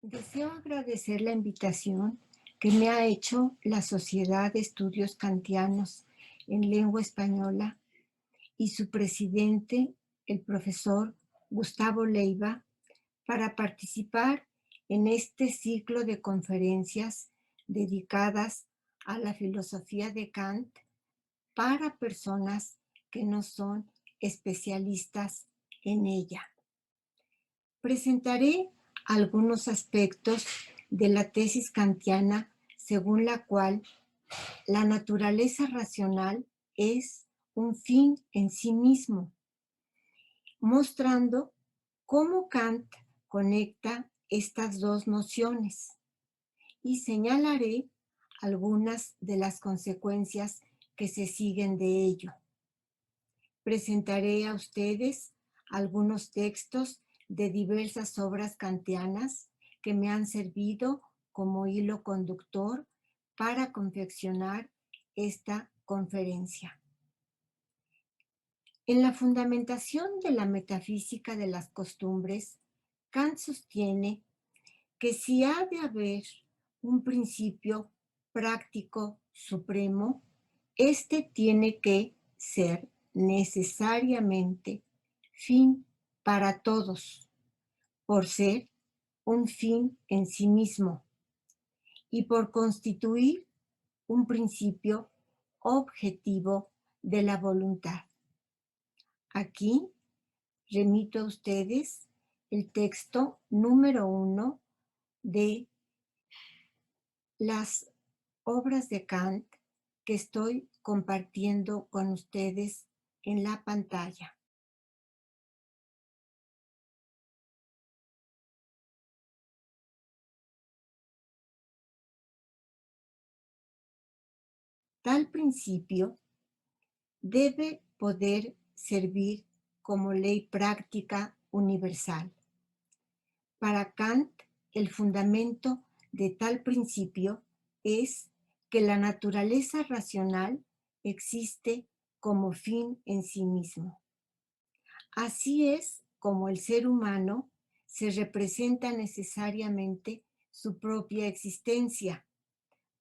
Deseo agradecer la invitación que me ha hecho la Sociedad de Estudios Kantianos en Lengua Española y su presidente, el profesor Gustavo Leiva, para participar en este ciclo de conferencias dedicadas a la filosofía de Kant para personas que no son especialistas en ella. Presentaré algunos aspectos de la tesis kantiana según la cual la naturaleza racional es un fin en sí mismo, mostrando cómo Kant conecta estas dos nociones y señalaré algunas de las consecuencias que se siguen de ello. Presentaré a ustedes algunos textos de diversas obras kantianas que me han servido como hilo conductor para confeccionar esta conferencia. En la fundamentación de la metafísica de las costumbres, Kant sostiene que si ha de haber un principio práctico supremo, este tiene que ser necesariamente fin para todos, por ser un fin en sí mismo y por constituir un principio objetivo de la voluntad. Aquí remito a ustedes el texto número 1 de las obras de Kant que estoy compartiendo con ustedes en la pantalla. Tal principio debe poder servir como ley práctica universal. Para Kant, el fundamento de tal principio es que la naturaleza racional existe como fin en sí mismo. Así es como el ser humano se representa necesariamente su propia existencia,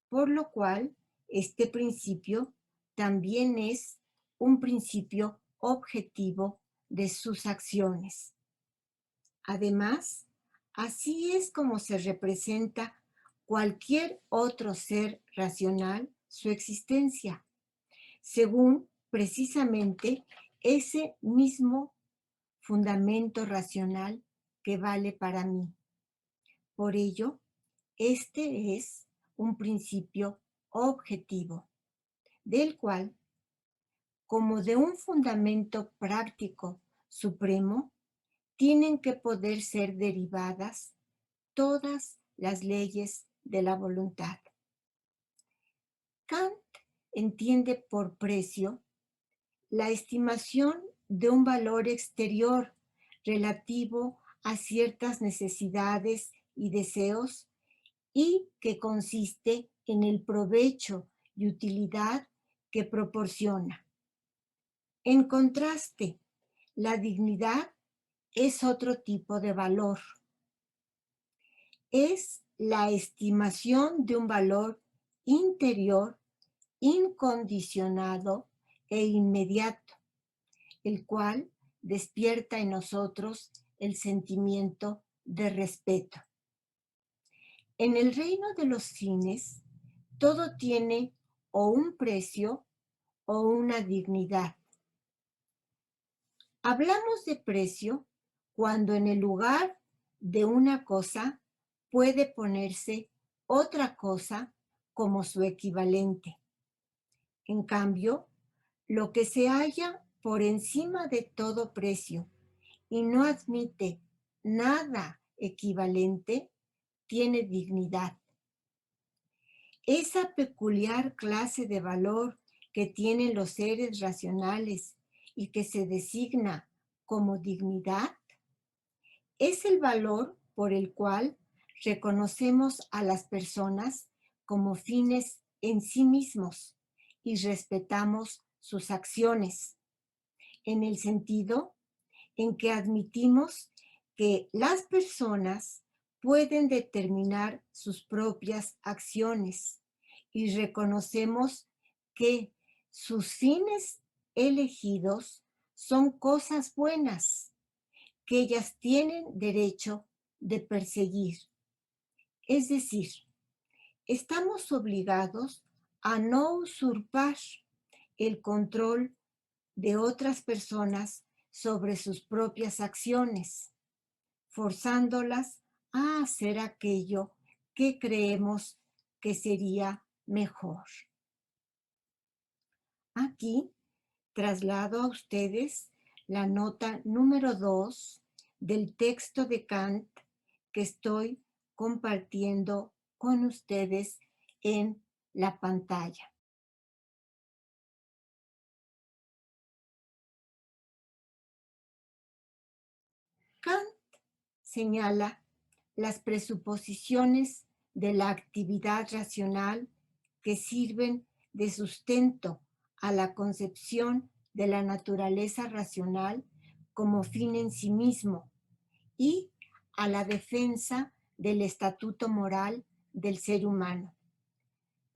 por lo cual este principio también es un principio objetivo de sus acciones. Además, así es como se representa cualquier otro ser racional su existencia, según precisamente ese mismo fundamento racional que vale para mí. Por ello, este es un principio objetivo, del cual, como de un fundamento práctico supremo, tienen que poder ser derivadas todas las leyes de la voluntad. Kant entiende por precio la estimación de un valor exterior relativo a ciertas necesidades y deseos y que consiste en el provecho y utilidad que proporciona. En contraste, la dignidad es otro tipo de valor. Es la estimación de un valor interior, incondicionado e inmediato, el cual despierta en nosotros el sentimiento de respeto. En el reino de los fines, todo tiene o un precio o una dignidad. Hablamos de precio cuando en el lugar de una cosa puede ponerse otra cosa como su equivalente. En cambio, lo que se halla por encima de todo precio y no admite nada equivalente, tiene dignidad. Esa peculiar clase de valor que tienen los seres racionales y que se designa como dignidad es el valor por el cual reconocemos a las personas como fines en sí mismos y respetamos sus acciones, en el sentido en que admitimos que las personas pueden determinar sus propias acciones y reconocemos que sus fines elegidos son cosas buenas que ellas tienen derecho de perseguir. Es decir, estamos obligados a no usurpar el control de otras personas sobre sus propias acciones, forzándolas a hacer aquello que creemos que sería mejor. Aquí traslado a ustedes la nota número 2 del texto de Kant que estoy compartiendo con ustedes en la pantalla. Kant señala las presuposiciones de la actividad racional que sirven de sustento a la concepción de la naturaleza racional como fin en sí mismo y a la defensa del estatuto moral del ser humano.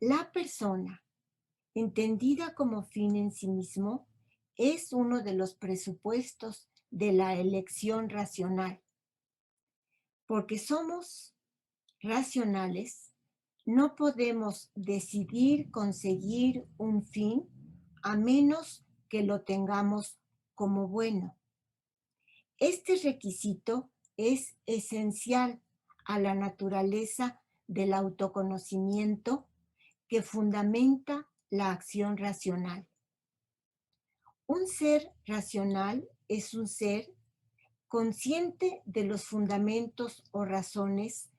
La persona, entendida como fin en sí mismo, es uno de los presupuestos de la elección racional. Porque somos racionales, no podemos decidir conseguir un fin a menos que lo tengamos como bueno. Este requisito es esencial a la naturaleza del autoconocimiento que fundamenta la acción racional. Un ser racional es un ser consciente de los fundamentos o razones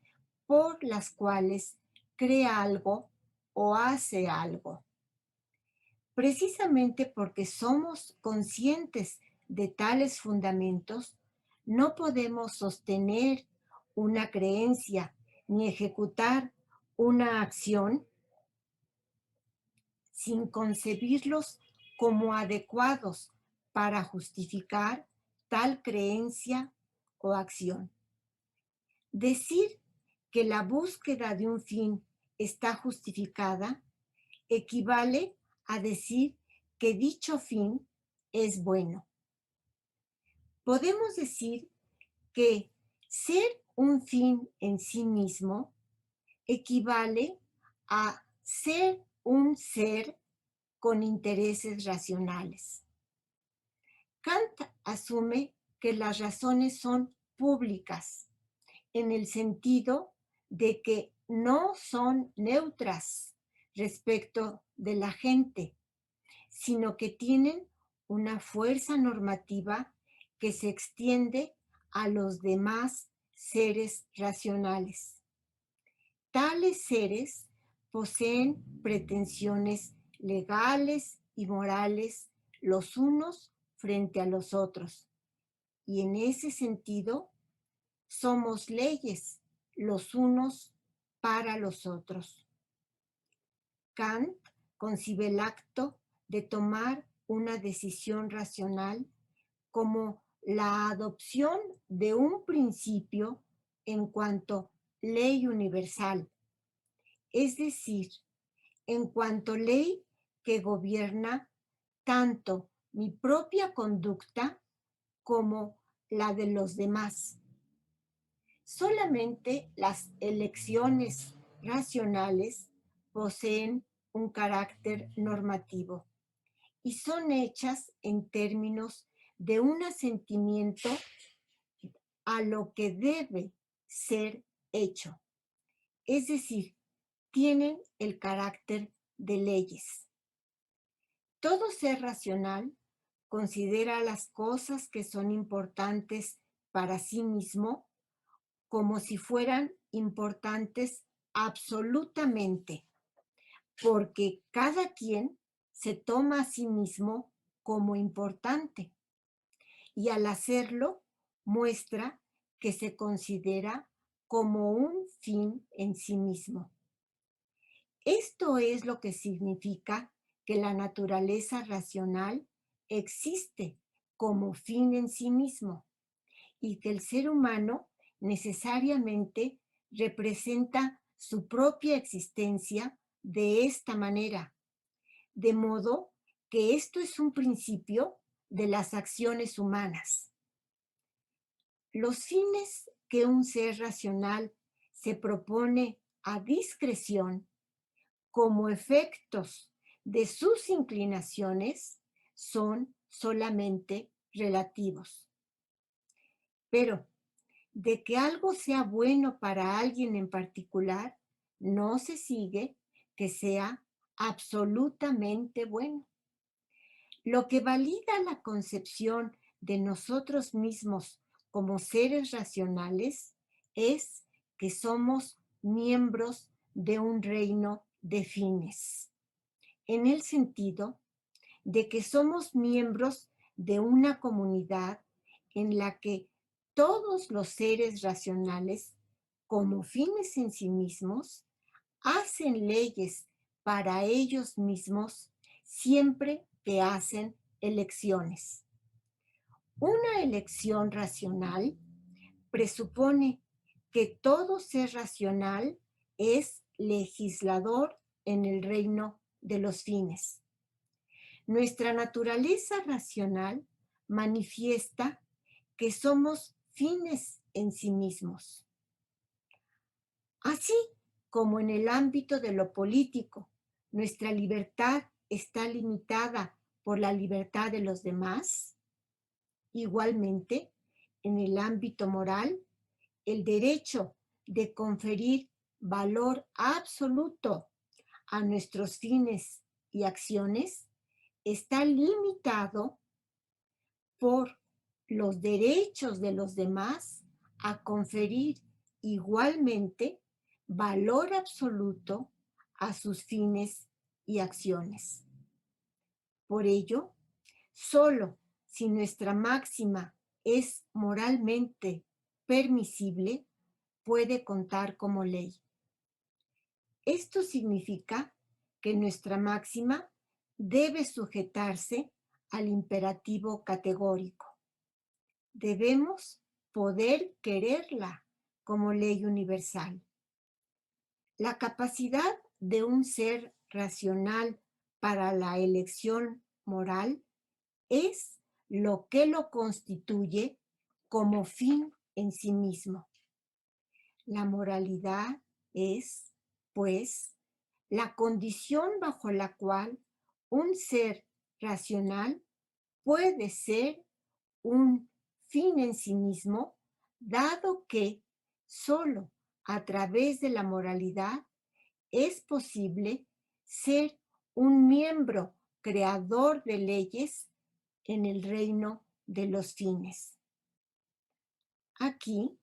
por las cuales crea algo o hace algo. Precisamente porque somos conscientes de tales fundamentos, no podemos sostener una creencia ni ejecutar una acción sin concebirlos como adecuados para justificar tal creencia o acción. Decir que la búsqueda de un fin está justificada equivale a decir que dicho fin es bueno. Podemos decir que ser un fin en sí mismo equivale a ser un ser con intereses racionales. Kant asume que las razones son públicas en el sentido de que no son neutras respecto de la gente, sino que tienen una fuerza normativa que se extiende a los demás seres racionales. Tales seres poseen pretensiones legales y morales los unos frente a los otros, y en ese sentido somos leyes los unos para los otros. Kant concibe el acto de tomar una decisión racional como la adopción de un principio en cuanto ley universal, es decir, en cuanto ley que gobierna tanto mi propia conducta como la de los demás. Solamente las elecciones racionales poseen un carácter normativo y son hechas en términos de un asentimiento a lo que debe ser hecho. Es decir, tienen el carácter de leyes. Todo ser racional considera las cosas que son importantes para sí mismo como si fueran importantes absolutamente, porque cada quien se toma a sí mismo como importante y al hacerlo muestra que se considera como un fin en sí mismo. Esto es lo que significa que la naturaleza racional existe como fin en sí mismo y que el ser humano necesariamente representa su propia existencia de esta manera, de modo que esto es un principio de las acciones humanas. Los fines que un ser racional se propone a discreción como efectos de sus inclinaciones son solamente relativos. Pero de que algo sea bueno para alguien en particular, no se sigue que sea absolutamente bueno. Lo que valida la concepción de nosotros mismos como seres racionales es que somos miembros de un reino de fines, en el sentido de que somos miembros de una comunidad en la que todos los seres racionales, como fines en sí mismos, hacen leyes para ellos mismos siempre que hacen elecciones. Una elección racional presupone que todo ser racional es legislador en el reino de los fines. Nuestra naturaleza racional manifiesta que somos fines en sí mismos. Así como en el ámbito de lo político, nuestra libertad está limitada por la libertad de los demás, igualmente, en el ámbito moral, el derecho de conferir valor absoluto a nuestros fines y acciones está limitado por los derechos de los demás a conferir igualmente valor absoluto a sus fines y acciones. Por ello, solo si nuestra máxima es moralmente permisible, puede contar como ley. Esto significa que nuestra máxima debe sujetarse al imperativo categórico. Debemos poder quererla como ley universal. La capacidad de un ser racional para la elección moral es lo que lo constituye como fin en sí mismo. La moralidad es, pues, la condición bajo la cual un ser racional puede ser un fin en sí mismo, dado que solo a través de la moralidad es posible ser un miembro creador de leyes en el reino de los fines. Aquí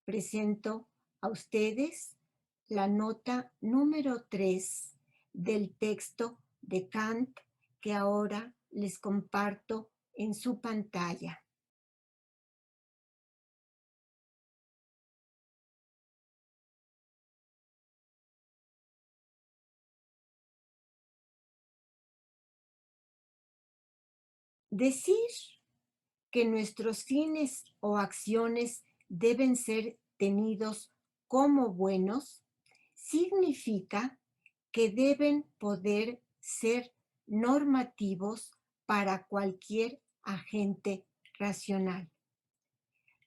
presento a ustedes la nota número 3 del texto de Kant que ahora les comparto en su pantalla. Decir que nuestros fines o acciones deben ser tenidos como buenos significa que deben poder ser normativos para cualquier agente racional.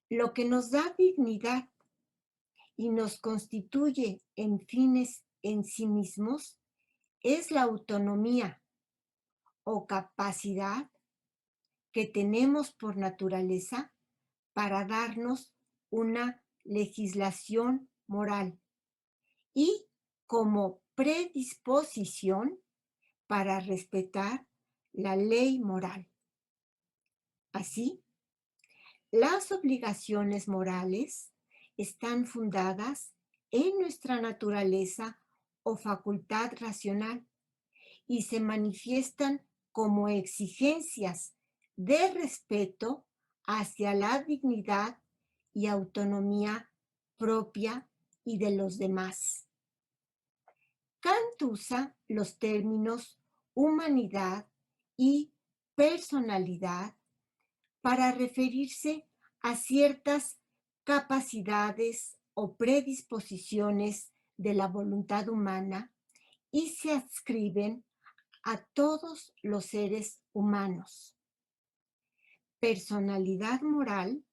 Lo que nos da dignidad y nos constituye en fines en sí mismos es la autonomía o capacidad que tenemos por naturaleza para darnos una legislación moral y como predisposición para respetar la ley moral. Así, las obligaciones morales están fundadas en nuestra naturaleza o facultad racional y se manifiestan como exigencias de respeto hacia la dignidad y autonomía propia y de los demás. Kant usa los términos humanidad y personalidad para referirse a ciertas capacidades o predisposiciones de la voluntad humana y se adscriben a todos los seres humanos. Personalidad moral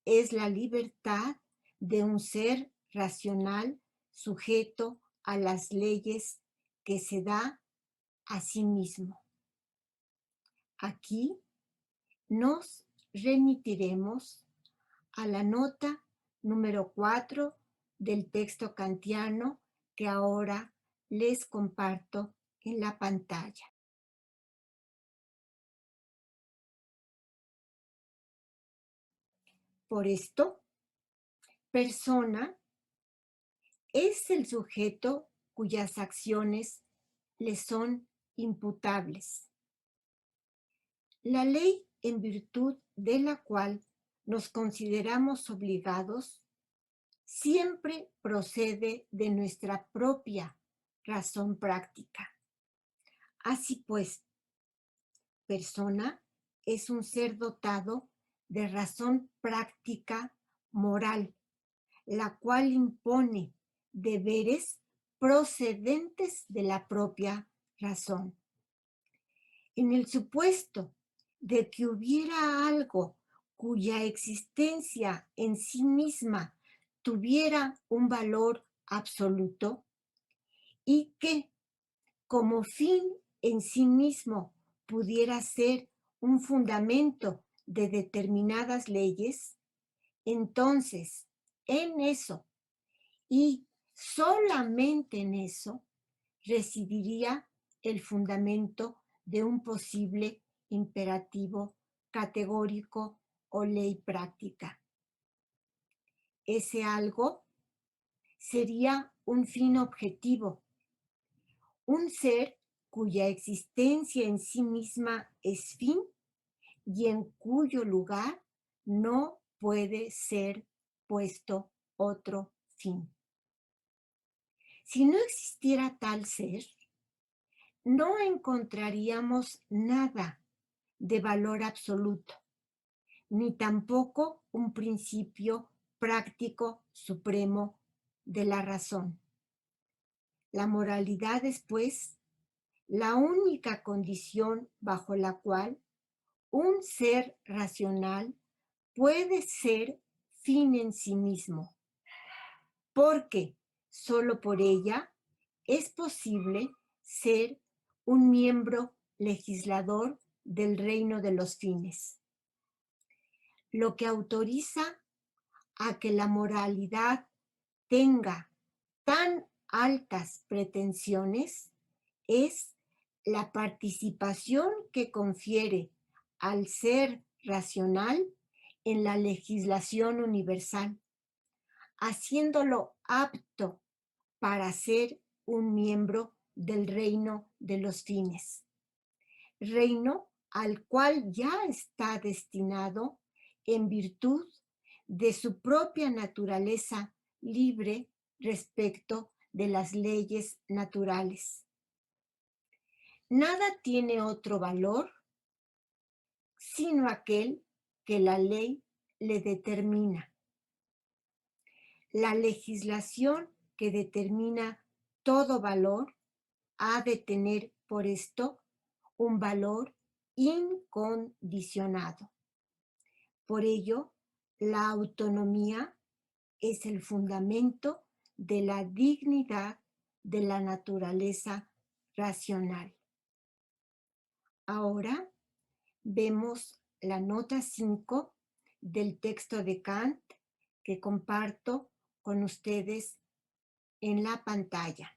es la libertad de un ser racional sujeto a las leyes que se da a sí mismo. Aquí nos remitiremos a la nota número 4 del texto kantiano que ahora les comparto en la pantalla. Por esto, persona es el sujeto cuyas acciones le son imputables. La ley en virtud de la cual nos consideramos obligados siempre procede de nuestra propia razón práctica. Así pues, persona es un ser dotado de razón práctica moral, la cual impone deberes procedentes de la propia razón. En el supuesto de que hubiera algo cuya existencia en sí misma tuviera un valor absoluto y que como fin en sí mismo pudiera ser un fundamento de determinadas leyes, entonces en eso y solamente en eso residiría el fundamento de un posible imperativo categórico o ley práctica. Ese algo sería un fin objetivo, un ser cuya existencia en sí misma es fin y en cuyo lugar no puede ser puesto otro fin. Si no existiera tal ser, no encontraríamos nada de valor absoluto, ni tampoco un principio práctico supremo de la razón. La moralidad es, pues, la única condición bajo la cual un ser racional puede ser fin en sí mismo, porque solo por ella es posible ser un miembro legislador del reino de los fines. Lo que autoriza a que la moralidad tenga tan altas pretensiones es la participación que confiere al ser racional en la legislación universal, haciéndolo apto para ser un miembro del reino de los fines, reino al cual ya está destinado en virtud de su propia naturaleza libre respecto de las leyes naturales. Nada tiene otro valor sino aquel que la ley le determina. La legislación que determina todo valor ha de tener por esto un valor incondicionado. Por ello, la autonomía es el fundamento de la dignidad de la naturaleza racional. Ahora vemos la nota 5 del texto de Kant que comparto con ustedes en la pantalla.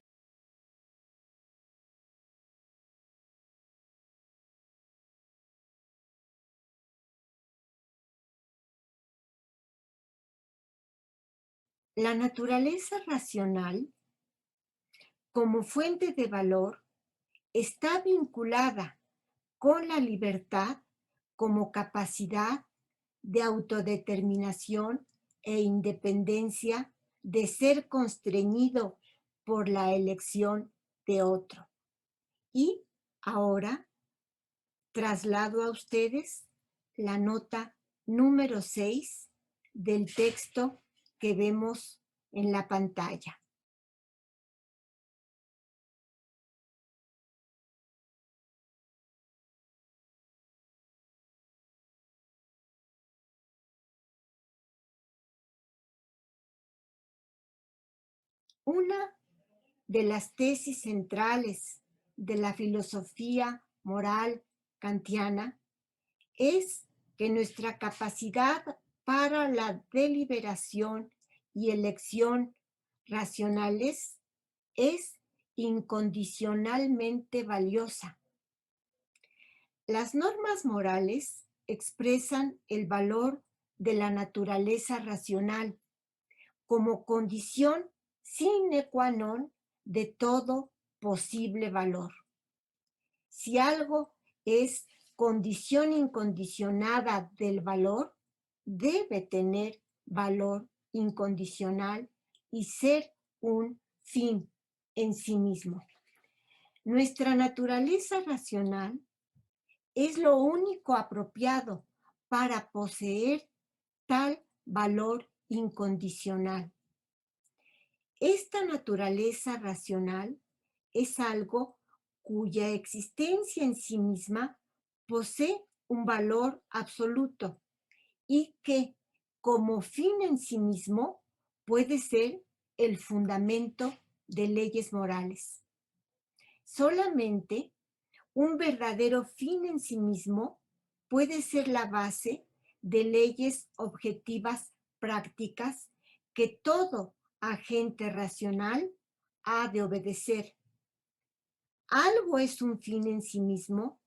La naturaleza racional, como fuente de valor, está vinculada con la libertad como capacidad de autodeterminación e independencia de ser constreñido por la elección de otro. Y ahora traslado a ustedes la nota número 6 del texto que vemos en la pantalla. Una de las tesis centrales de la filosofía moral kantiana es que nuestra capacidad para la deliberación y elección racionales es incondicionalmente valiosa. Las normas morales expresan el valor de la naturaleza racional como condición sine qua non de todo posible valor. Si algo es condición incondicionada del valor, debe tener valor incondicional y ser un fin en sí mismo. Nuestra naturaleza racional es lo único apropiado para poseer tal valor incondicional. Esta naturaleza racional es algo cuya existencia en sí misma posee un valor absoluto y que, como fin en sí mismo, puede ser el fundamento de leyes morales. Solamente un verdadero fin en sí mismo puede ser la base de leyes objetivas prácticas que todo agente racional ha de obedecer. Algo es un fin en sí mismo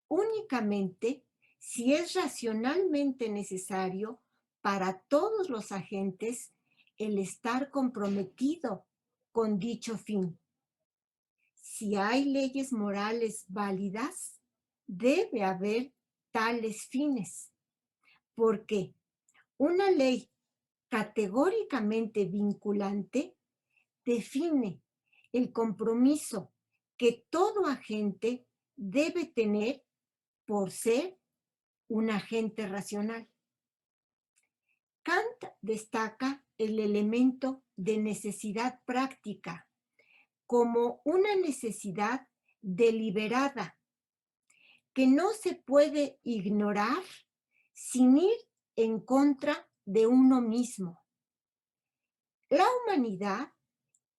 únicamente si es racionalmente necesario para todos los agentes el estar comprometido con dicho fin. Si hay leyes morales válidas, debe haber tales fines, porque una ley categóricamente vinculante define el compromiso que todo agente debe tener por ser un agente racional. Kant destaca el elemento de necesidad práctica como una necesidad deliberada que no se puede ignorar sin ir en contra de uno mismo. La humanidad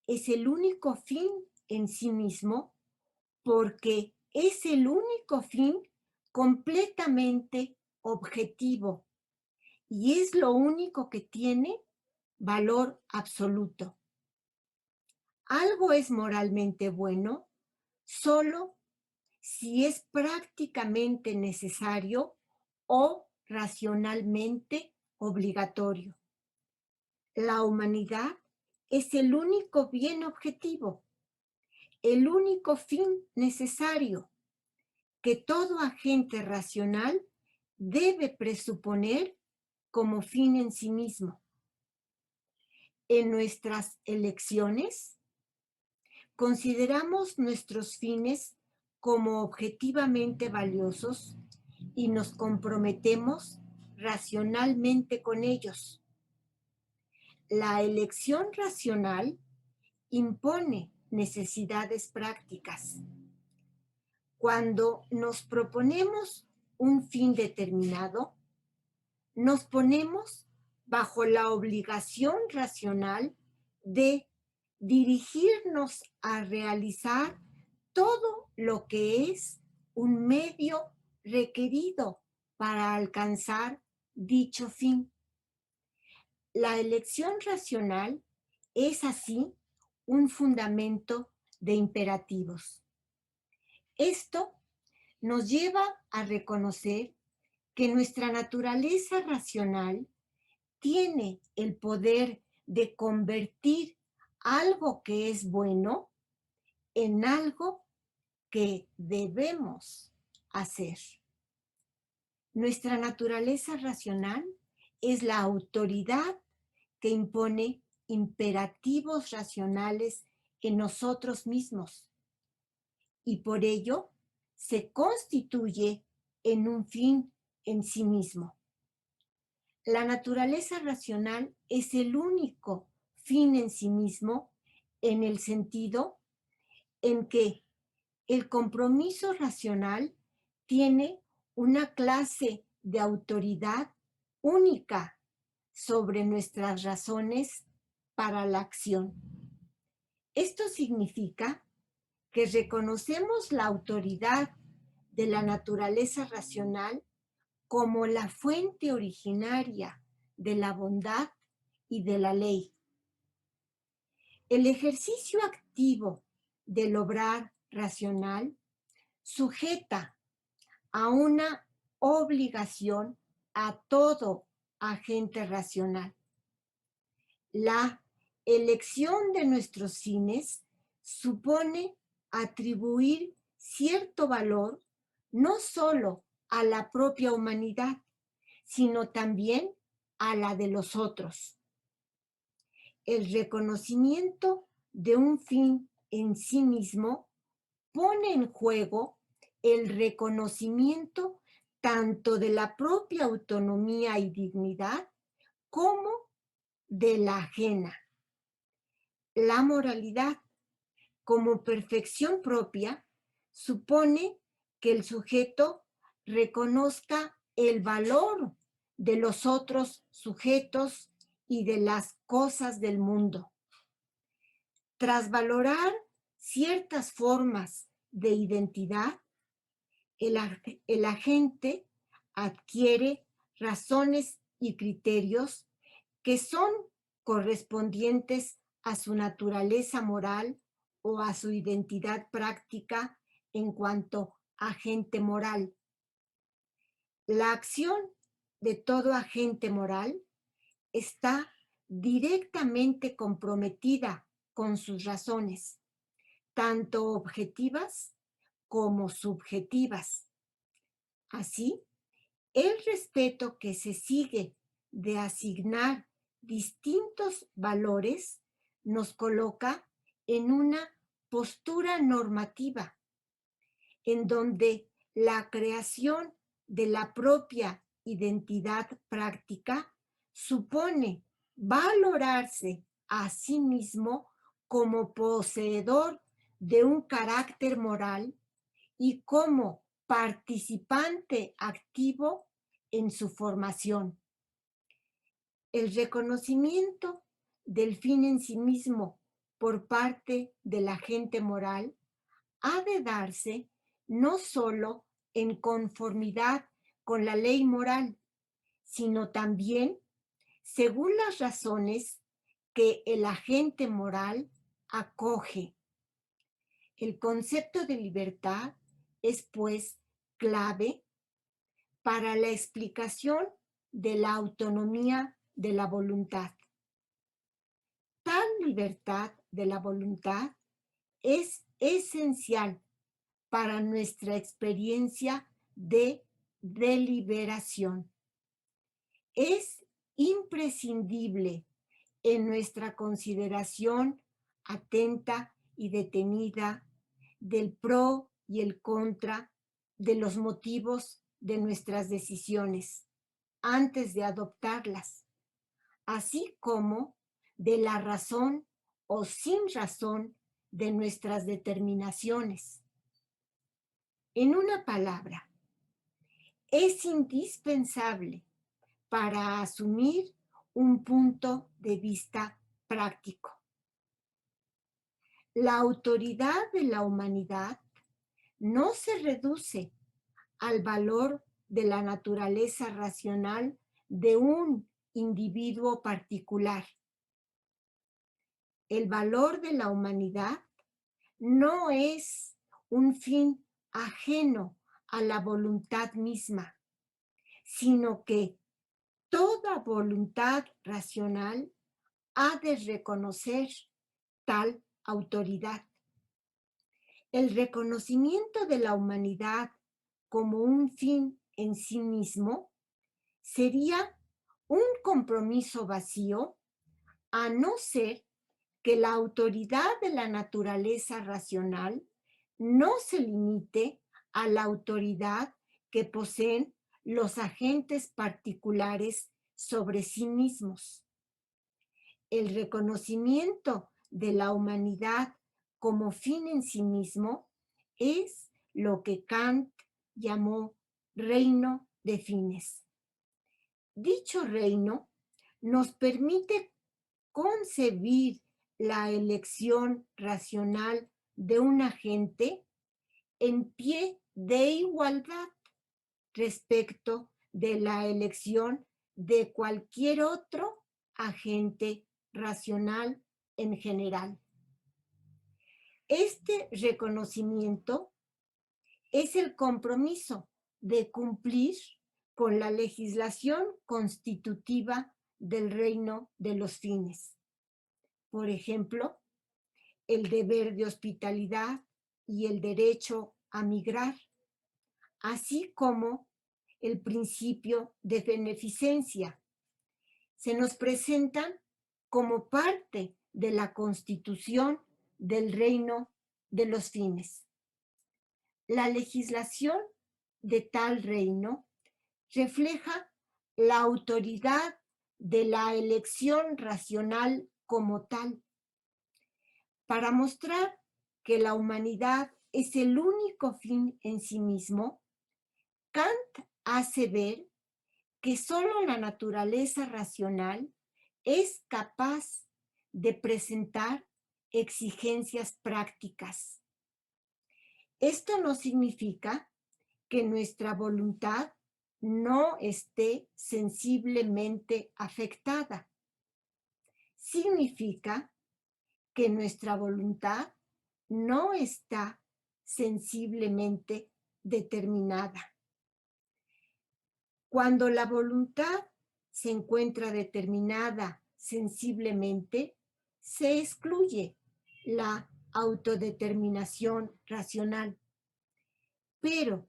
es el único fin en sí mismo porque es el único fin completamente objetivo y es lo único que tiene valor absoluto. Algo es moralmente bueno solo si es prácticamente necesario o racionalmente obligatorio. La humanidad es el único bien objetivo, el único fin necesario que todo agente racional debe presuponer como fin en sí mismo. En nuestras elecciones, consideramos nuestros fines como objetivamente valiosos y nos comprometemos racionalmente con ellos. La elección racional impone necesidades prácticas. Cuando nos proponemos un fin determinado, nos ponemos bajo la obligación racional de dirigirnos a realizar todo lo que es un medio requerido para alcanzar dicho fin. La elección racional es así un fundamento de imperativos. Esto nos lleva a reconocer que nuestra naturaleza racional tiene el poder de convertir algo que es bueno en algo que debemos hacer. Nuestra naturaleza racional es la autoridad que impone imperativos racionales en nosotros mismos y por ello se constituye en un fin en sí mismo. La naturaleza racional es el único fin en sí mismo en el sentido en que el compromiso racional tiene una clase de autoridad única sobre nuestras razones para la acción. Esto significa que reconocemos la autoridad de la naturaleza racional como la fuente originaria de la bondad y de la ley. El ejercicio activo del obrar racional sujeta a una obligación a todo agente racional. La elección de nuestros fines supone atribuir cierto valor no solo a la propia humanidad, sino también a la de los otros. El reconocimiento de un fin en sí mismo pone en juego el reconocimiento tanto de la propia autonomía y dignidad como de la ajena. La moralidad, como perfección propia, supone que el sujeto reconozca el valor de los otros sujetos y de las cosas del mundo. Tras valorar ciertas formas de identidad, el agente adquiere razones y criterios que son correspondientes a su naturaleza moral o a su identidad práctica en cuanto agente moral. La acción de todo agente moral está directamente comprometida con sus razones, tanto objetivas como subjetivas. Así, el respeto que se sigue de asignar distintos valores nos coloca en una postura normativa, en donde la creación de la propia identidad práctica supone valorarse a sí mismo como poseedor de un carácter moral y como participante activo en su formación. El reconocimiento del fin en sí mismo por parte de la gente moral ha de darse no solo en conformidad con la ley moral, sino también según las razones que el agente moral acoge. El concepto de libertad es, pues, clave para la explicación de la autonomía de la voluntad. Tal libertad de la voluntad es esencial para nuestra experiencia de deliberación. Es imprescindible en nuestra consideración atenta y detenida del pro y el contra de los motivos de nuestras decisiones antes de adoptarlas, así como de la razón o sin razón de nuestras determinaciones. En una palabra, es indispensable para asumir un punto de vista práctico. La autoridad de la humanidad no se reduce al valor de la naturaleza racional de un individuo particular. El valor de la humanidad no es un fin ajeno a la voluntad misma, sino que toda voluntad racional ha de reconocer tal autoridad. El reconocimiento de la humanidad como un fin en sí mismo sería un compromiso vacío, a no ser que la autoridad de la naturaleza racional no se limite a la autoridad que poseen los agentes particulares sobre sí mismos. El reconocimiento de la humanidad como fin en sí mismo es lo que Kant llamó reino de fines. Dicho reino nos permite concebir la elección racional de un agente en pie de igualdad respecto de la elección de cualquier otro agente racional en general. Este reconocimiento es el compromiso de cumplir con la legislación constitutiva del reino de los fines. Por ejemplo, el deber de hospitalidad y el derecho a migrar, así como el principio de beneficencia. Se nos presentan como parte de la constitución del reino de los fines. La legislación de tal reino refleja la autoridad de la elección racional como tal, para mostrar que la humanidad es el único fin en sí mismo. Kant hace ver que solo la naturaleza racional es capaz de presentar exigencias prácticas. Esto no significa que nuestra voluntad no esté sensiblemente afectada. Significa que nuestra voluntad no está sensiblemente determinada. Cuando la voluntad se encuentra determinada sensiblemente, se excluye la autodeterminación racional. Pero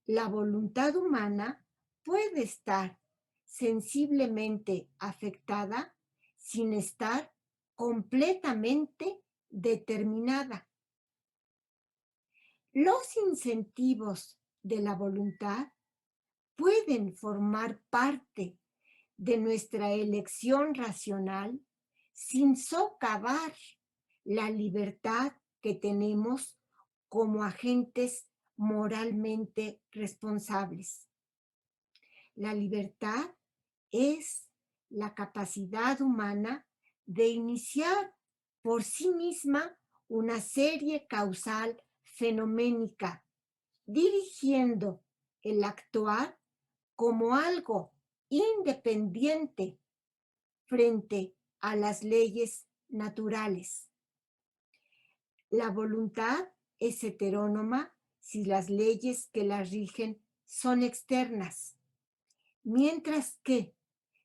la voluntad humana puede estar sensiblemente afectada sin estar completamente determinada. Los incentivos de la voluntad pueden formar parte de nuestra elección racional sin socavar la libertad que tenemos como agentes moralmente responsables. La libertad es la capacidad humana de iniciar por sí misma una serie causal fenoménica, dirigiendo el actuar como algo independiente frente a las leyes naturales. La voluntad es heterónoma si las leyes que la rigen son externas, mientras que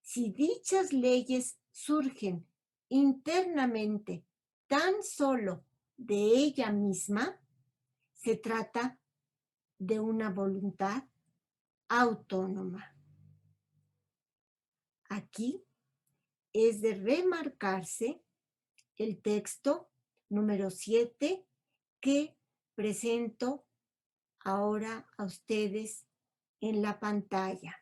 si dichas leyes surgen internamente tan solo de ella misma, se trata de una voluntad autónoma. Aquí es de remarcarse el texto número 7 que presento ahora a ustedes en la pantalla.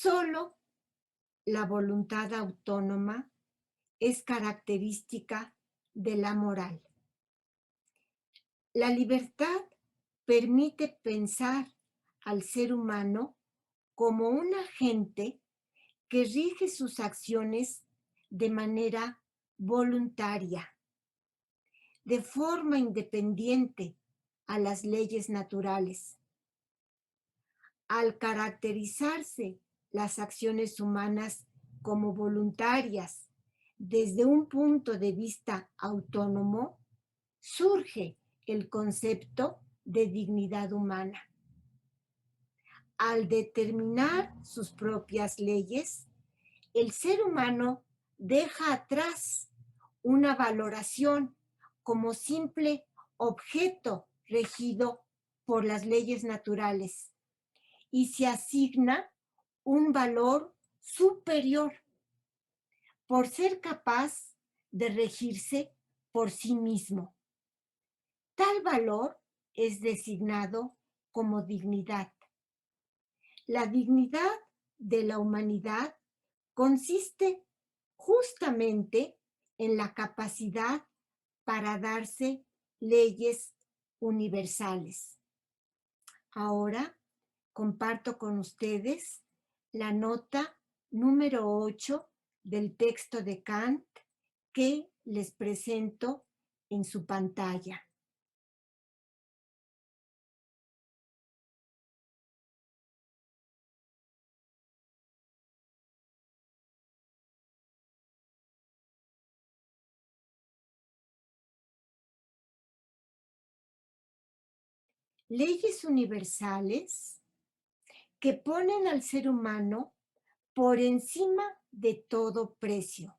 Solo la voluntad autónoma es característica de la moral. La libertad permite pensar al ser humano como un agente que rige sus acciones de manera voluntaria, de forma independiente a las leyes naturales. Al caracterizarse las acciones humanas como voluntarias desde un punto de vista autónomo, surge el concepto de dignidad humana. Al determinar sus propias leyes, el ser humano deja atrás una valoración como simple objeto regido por las leyes naturales y se asigna un valor superior por ser capaz de regirse por sí mismo. Tal valor es designado como dignidad. La dignidad de la humanidad consiste justamente en la capacidad para darse leyes universales. Ahora comparto con ustedes la nota número 8 del texto de Kant que les presento en su pantalla. Leyes universales que ponen al ser humano por encima de todo precio.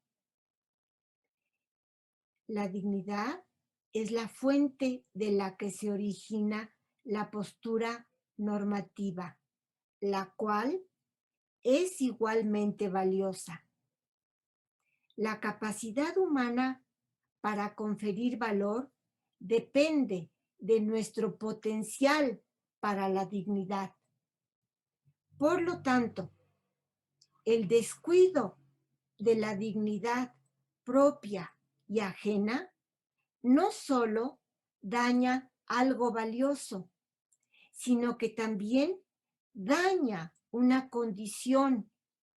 La dignidad es la fuente de la que se origina la postura normativa, la cual es igualmente valiosa. La capacidad humana para conferir valor depende de nuestro potencial para la dignidad. Por lo tanto, el descuido de la dignidad propia y ajena no solo daña algo valioso, sino que también daña una condición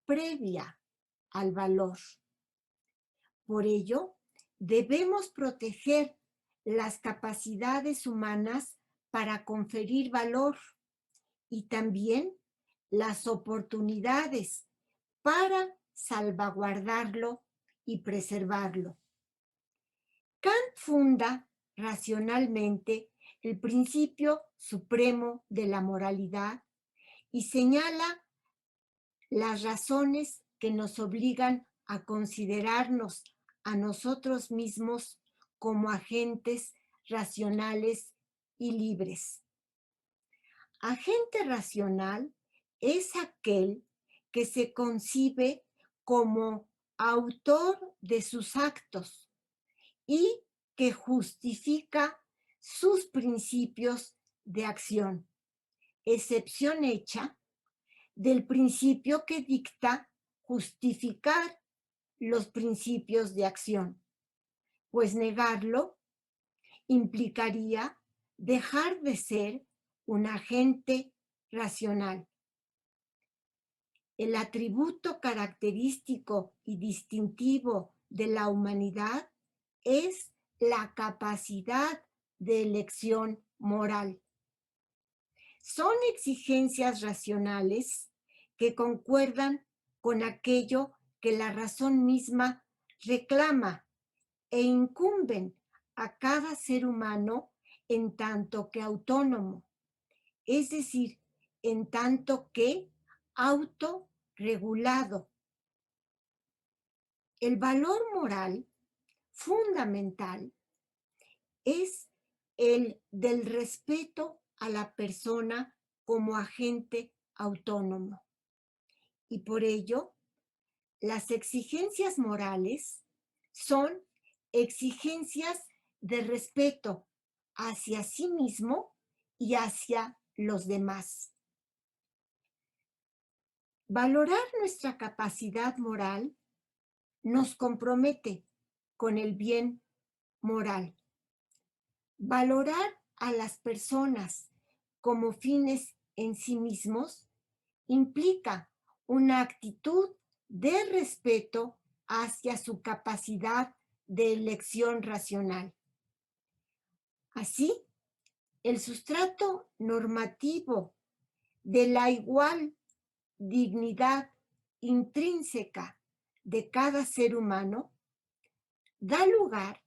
previa al valor. Por ello, debemos proteger las capacidades humanas para conferir valor y también las oportunidades para salvaguardarlo y preservarlo. Kant funda racionalmente el principio supremo de la moralidad y señala las razones que nos obligan a considerarnos a nosotros mismos como agentes racionales y libres. Agente racional es aquel que se concibe como autor de sus actos y que justifica sus principios de acción, excepción hecha del principio que dicta justificar los principios de acción, pues negarlo implicaría dejar de ser un agente racional. El atributo característico y distintivo de la humanidad es la capacidad de elección moral. Son exigencias racionales que concuerdan con aquello que la razón misma reclama e incumben a cada ser humano en tanto que autónomo, es decir, en tanto que autorregulado. El valor moral fundamental es el del respeto a la persona como agente autónomo. Y por ello, las exigencias morales son exigencias de respeto hacia sí mismo y hacia los demás. Valorar nuestra capacidad moral nos compromete con el bien moral. Valorar a las personas como fines en sí mismos implica una actitud de respeto hacia su capacidad de elección racional. Así, el sustrato normativo de la igual dignidad intrínseca de cada ser humano da lugar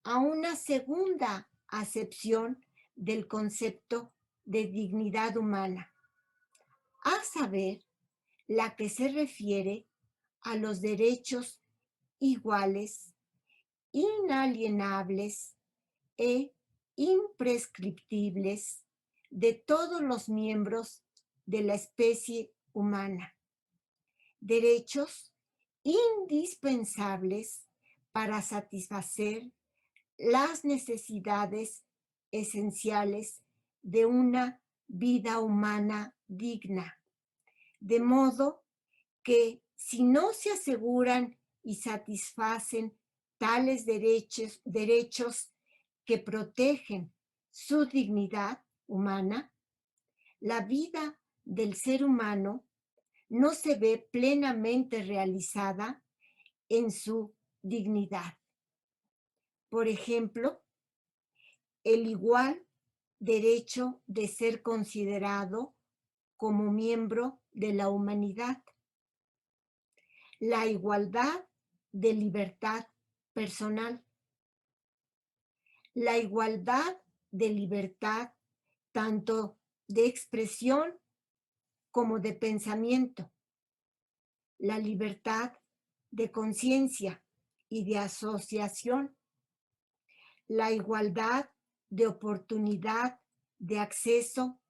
a una segunda acepción del concepto de dignidad humana, a saber, la que se refiere a los derechos iguales, inalienables e imprescriptibles de todos los miembros de la especie humana, derechos indispensables para satisfacer las necesidades esenciales de una vida humana digna, de modo que si no se aseguran y satisfacen tales derechos que protegen su dignidad humana, la vida del ser humano no se ve plenamente realizada en su dignidad. Por ejemplo, el igual derecho de ser considerado como miembro de la humanidad, la igualdad de libertad personal, la igualdad de libertad tanto de expresión como de pensamiento, la libertad de conciencia y de asociación, la igualdad de oportunidad de acceso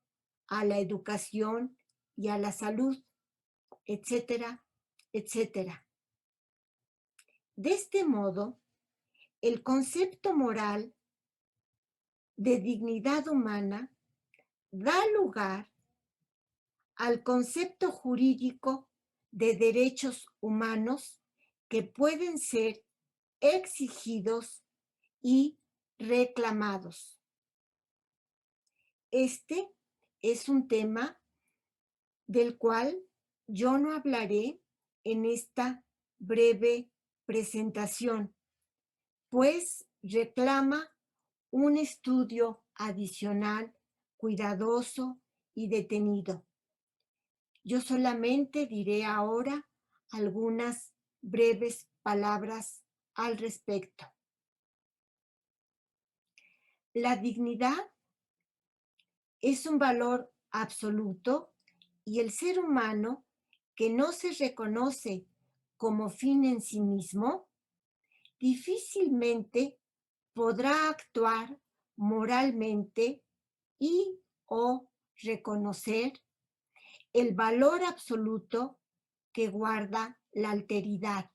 a la educación y a la salud, etcétera, etcétera. De este modo, el concepto moral de dignidad humana da lugar al concepto jurídico de derechos humanos que pueden ser exigidos y reclamados. Este es un tema del cual yo no hablaré en esta breve presentación, pues reclama un estudio adicional, cuidadoso y detenido. Yo solamente diré ahora algunas breves palabras al respecto. La dignidad es un valor absoluto y el ser humano que no se reconoce como fin en sí mismo, difícilmente podrá actuar moralmente y o reconocer el valor absoluto que guarda la alteridad.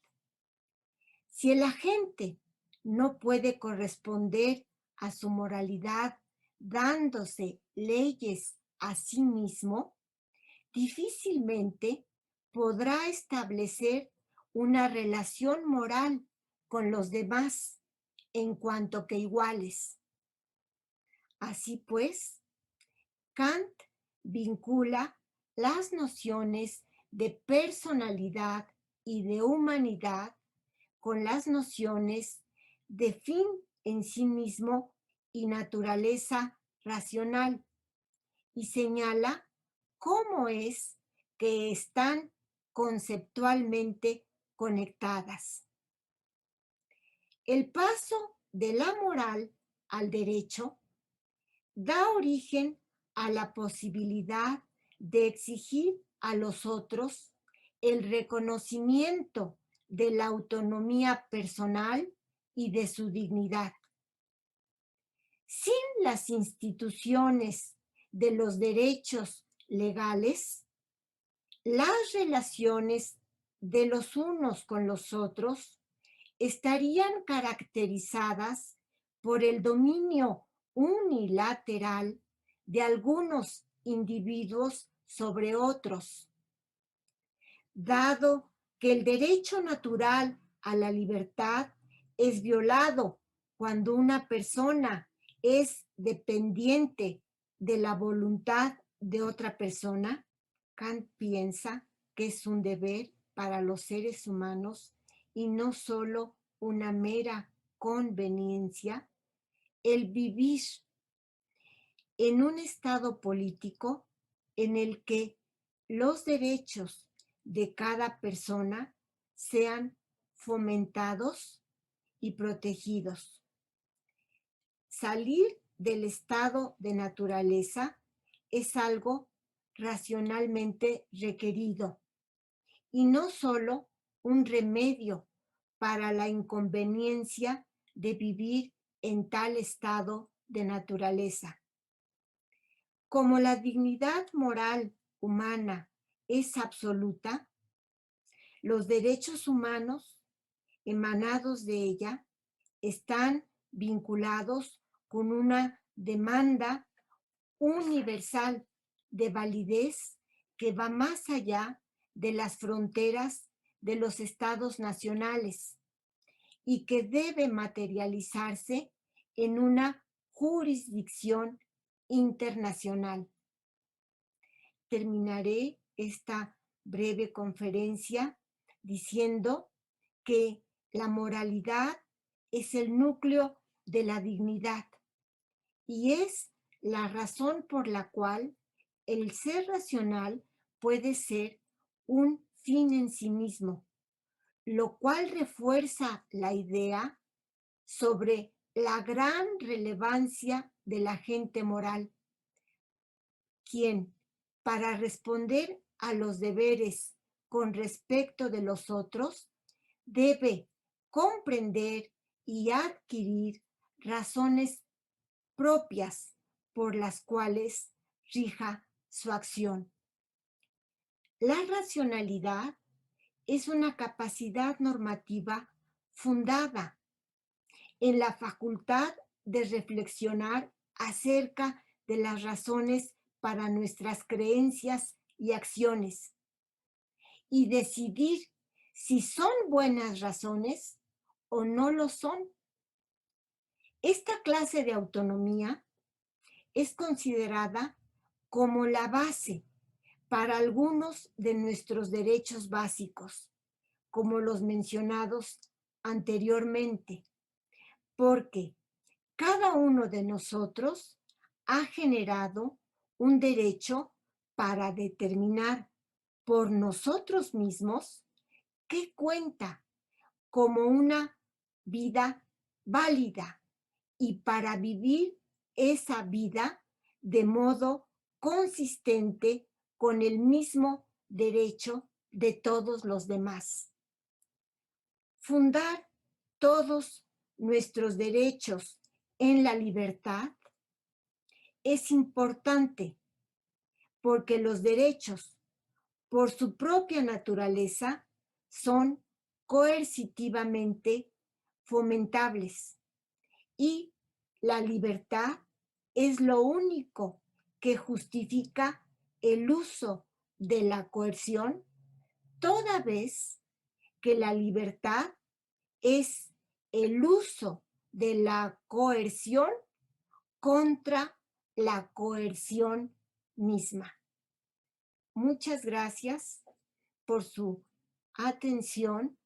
Si el agente no puede corresponder a su moralidad dándose leyes a sí mismo, difícilmente podrá establecer una relación moral con los demás en cuanto que iguales. Así pues, Kant vincula las nociones de personalidad y de humanidad con las nociones de fin en sí mismo y naturaleza racional y señala cómo es que están conceptualmente conectadas. El paso de la moral al derecho da origen a la posibilidad de exigir a los otros el reconocimiento de la autonomía personal y de su dignidad. Sin las instituciones de los derechos legales, las relaciones de los unos con los otros estarían caracterizadas por el dominio unilateral de algunos individuos sobre otros. Dado que el derecho natural a la libertad es violado cuando una persona es dependiente de la voluntad de otra persona, Kant piensa que es un deber para los seres humanos y no solo una mera conveniencia el vivir en un estado político en el que los derechos de cada persona sean fomentados y protegidos. Salir del estado de naturaleza es algo racionalmente requerido y no solo un remedio para la inconveniencia de vivir en tal estado de naturaleza. Como la dignidad moral humana es absoluta, los derechos humanos emanados de ella están vinculados con una demanda universal de validez que va más allá de las fronteras de los estados nacionales y que debe materializarse en una jurisdicción internacional. Terminaré esta breve conferencia diciendo que la moralidad es el núcleo de la dignidad y es la razón por la cual el ser racional puede ser un fin en sí mismo, lo cual refuerza la idea sobre la gran relevancia de la gente moral, quien, para responder a los deberes con respecto de los otros, debe comprender y adquirir razones propias por las cuales rija su acción. La racionalidad es una capacidad normativa fundada en la facultad de reflexionar acerca de las razones para nuestras creencias y acciones y decidir si son buenas razones o no lo son. Esta clase de autonomía es considerada como la base para algunos de nuestros derechos básicos, como los mencionados anteriormente, porque cada uno de nosotros ha generado un derecho para determinar por nosotros mismos qué cuenta como una vida válida y para vivir esa vida de modo consistente con el mismo derecho de todos los demás. Fundar todos nuestros derechos en la libertad es importante porque los derechos, por su propia naturaleza, son coercitivamente fomentables y la libertad es lo único que justifica el uso de la coerción, toda vez que la libertad es el uso de la coerción contra la coerción misma. Muchas gracias por su atención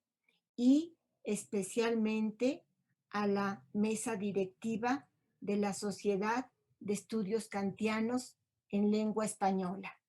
y especialmente a la mesa directiva de la Sociedad de Estudios Kantianos en Lengua Española.